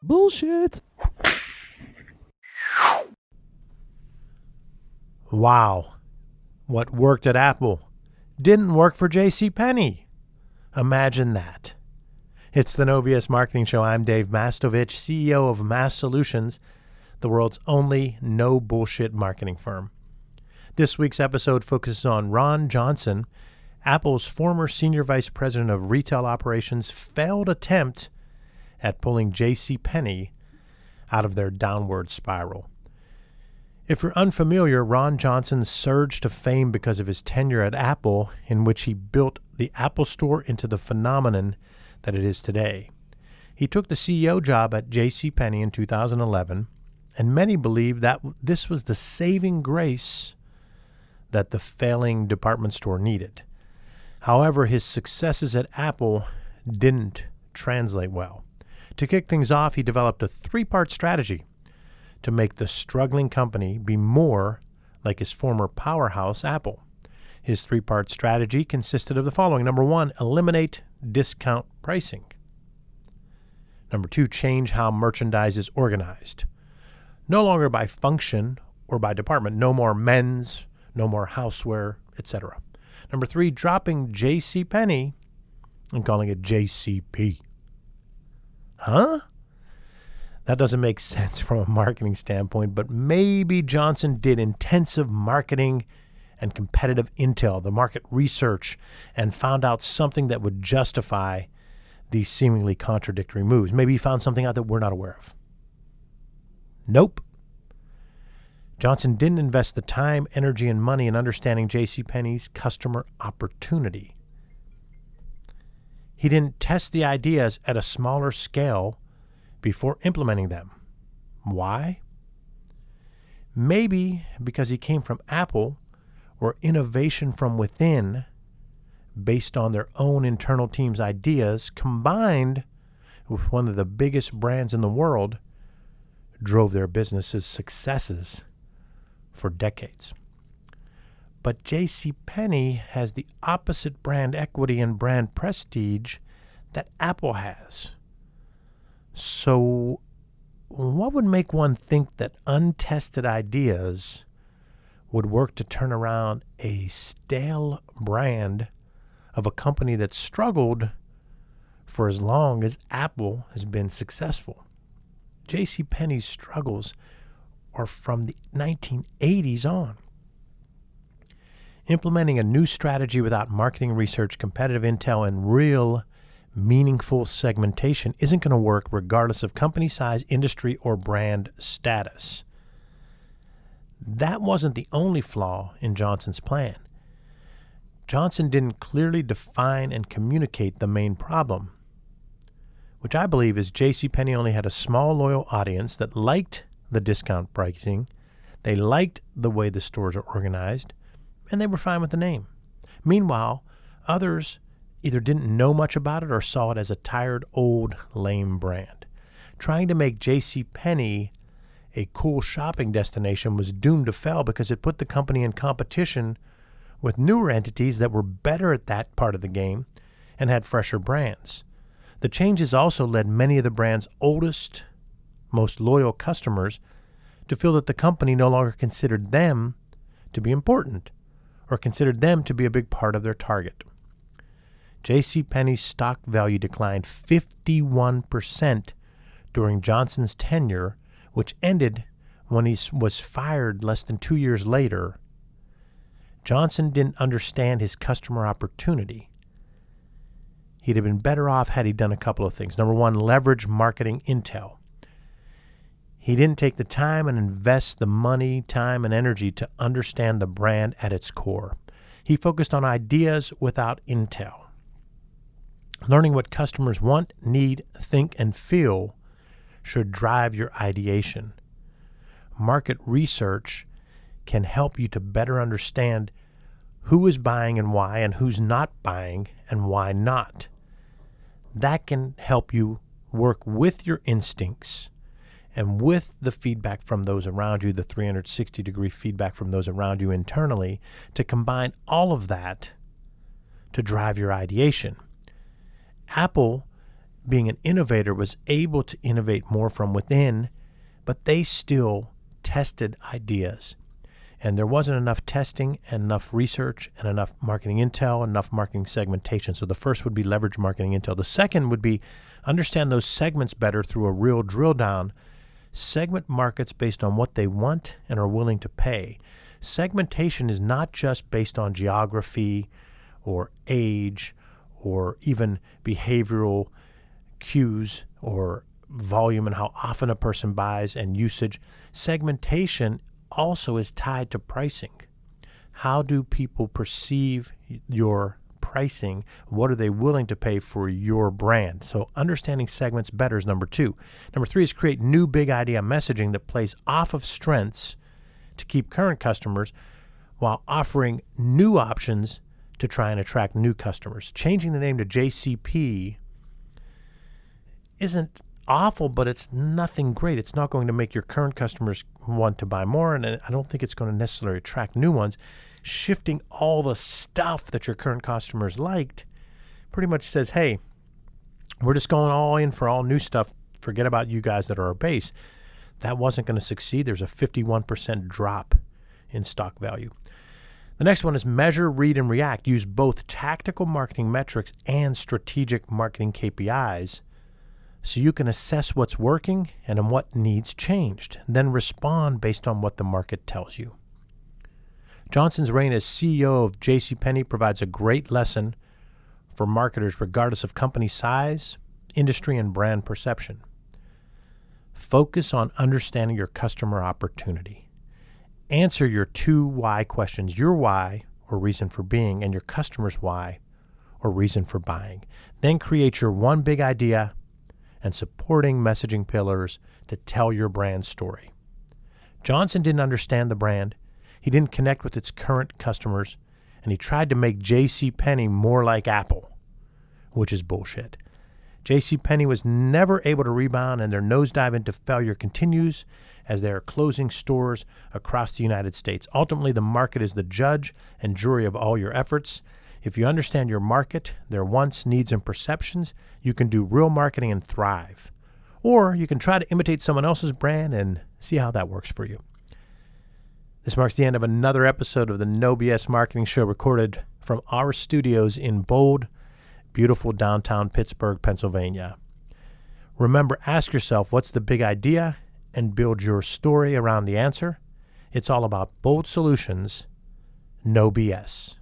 Bullshit. Wow. What worked at Apple didn't work for JCPenney. Imagine that. It's the No BS Marketing Show. I'm Dave Mastovich, CEO of Massolutions, the world's only no bullshit marketing firm. This week's episode focuses on Ron Johnson, Apple's former senior vice president of retail operations' failed attempt at pulling JCPenney out of their downward spiral. If you're unfamiliar, Ron Johnson surged to fame because of his tenure at Apple, in which he built the Apple Store into the phenomenon that it is today. He took the CEO job at JCPenney in 2011, and many believe that this was the saving grace that the failing department store needed. However, his successes at Apple didn't translate well. To kick things off, he developed a three-part strategy to make the struggling company be more like his former powerhouse, Apple. His three-part strategy consisted of the following. Number one, eliminate discount pricing. Number two, change how merchandise is organized. No longer by function or by department. No more men's, no more houseware, etc. Number three, dropping JCPenney and calling it JCP. Huh? That doesn't make sense from a marketing standpoint, but maybe Johnson did intensive marketing and competitive intel, the market research, and found out something that would justify these seemingly contradictory moves. Maybe he found something out that we're not aware of. Nope. Johnson didn't invest the time, energy, and money in understanding JCPenney's customer opportunity. He didn't test the ideas at a smaller scale before implementing them. Why? Maybe because he came from Apple, where innovation from within, based on their own internal team's ideas, combined with one of the biggest brands in the world, drove their business's successes for decades. But JCPenney has the opposite brand equity and brand prestige that Apple has. So what would make one think that untested ideas would work to turn around a stale brand of a company that struggled for as long as Apple has been successful? JCPenney's struggles are from the 1980s on. Implementing a new strategy without marketing research, competitive intel, and real meaningful segmentation isn't going to work regardless of company size, industry, or brand status. That wasn't the only flaw in Johnson's plan. Johnson didn't clearly define and communicate the main problem, which I believe is JCPenney only had a small, loyal audience that liked the discount pricing, they liked the way the stores are organized, and they were fine with the name. Meanwhile, others either didn't know much about it or saw it as a tired, old, lame brand. Trying to make JCPenney a cool shopping destination was doomed to fail because it put the company in competition with newer entities that were better at that part of the game and had fresher brands. The changes also led many of the brand's oldest, most loyal customers to feel that the company no longer considered them to be important or considered them to be a big part of their target. JCPenney's stock value declined 51% during Johnson's tenure, which ended when he was fired less than 2 years later. Johnson didn't understand his customer opportunity. He'd have been better off had he done a couple of things. Number one, leverage marketing intel. He didn't take the time and invest the money, time, and energy to understand the brand at its core. He focused on ideas without intel. Learning what customers want, need, think, and feel should drive your ideation. Market research can help you to better understand who is buying and why, and who's not buying and why not. That can help you work with your instincts and with the feedback from those around you, the 360-degree feedback from those around you internally, to combine all of that to drive your ideation. Apple being an innovator, was able to innovate more from within, but they still tested ideas. And there wasn't enough testing and enough research and enough marketing intel, enough marketing segmentation. So the first would be leverage marketing intel. The second would be understand those segments better through a real drill down. Segment markets based on what they want and are willing to pay. Segmentation is not just based on geography or age or even behavioral cues or volume and how often a person buys and usage. Segmentation also is tied to pricing. How do people perceive your pricing? What are they willing to pay for your brand? So understanding segments better is number 2. Number 3 is create new big idea messaging that plays off of strengths to keep current customers while offering new options to try and attract new customers. Changing the name to JCP isn't awful, but it's nothing great. It's not going to make your current customers want to buy more, and I don't think it's going to necessarily attract new ones. Shifting all the stuff that your current customers liked pretty much says, hey, we're just going all in for all new stuff. Forget about you guys that are our base. That wasn't going to succeed. There's a 51% drop in stock value. The next one is measure, read, and react. Use both tactical marketing metrics and strategic marketing KPIs so you can assess what's working and what needs changed. Then respond based on what the market tells you. Johnson's reign as CEO of JCPenney provides a great lesson for marketers regardless of company size, industry, and brand perception. Focus on understanding your customer opportunity. Answer your 2 why questions, your why or reason for being and your customer's why or reason for buying. Then create your 1 big idea and supporting messaging pillars to tell your brand story. Johnson didn't understand the brand. He didn't connect with its current customers, and he tried to make JCPenney more like Apple, which is bullshit. JCPenney was never able to rebound, and their nosedive into failure continues as they are closing stores across the United States. Ultimately, the market is the judge and jury of all your efforts. If you understand your market, their wants, needs, and perceptions, you can do real marketing and thrive. Or you can try to imitate someone else's brand and see how that works for you. This marks the end of another episode of the No BS Marketing Show, recorded from our studios in bold, beautiful downtown Pittsburgh, Pennsylvania. Remember, ask yourself, what's the big idea, and build your story around the answer. It's all about bold solutions, no BS.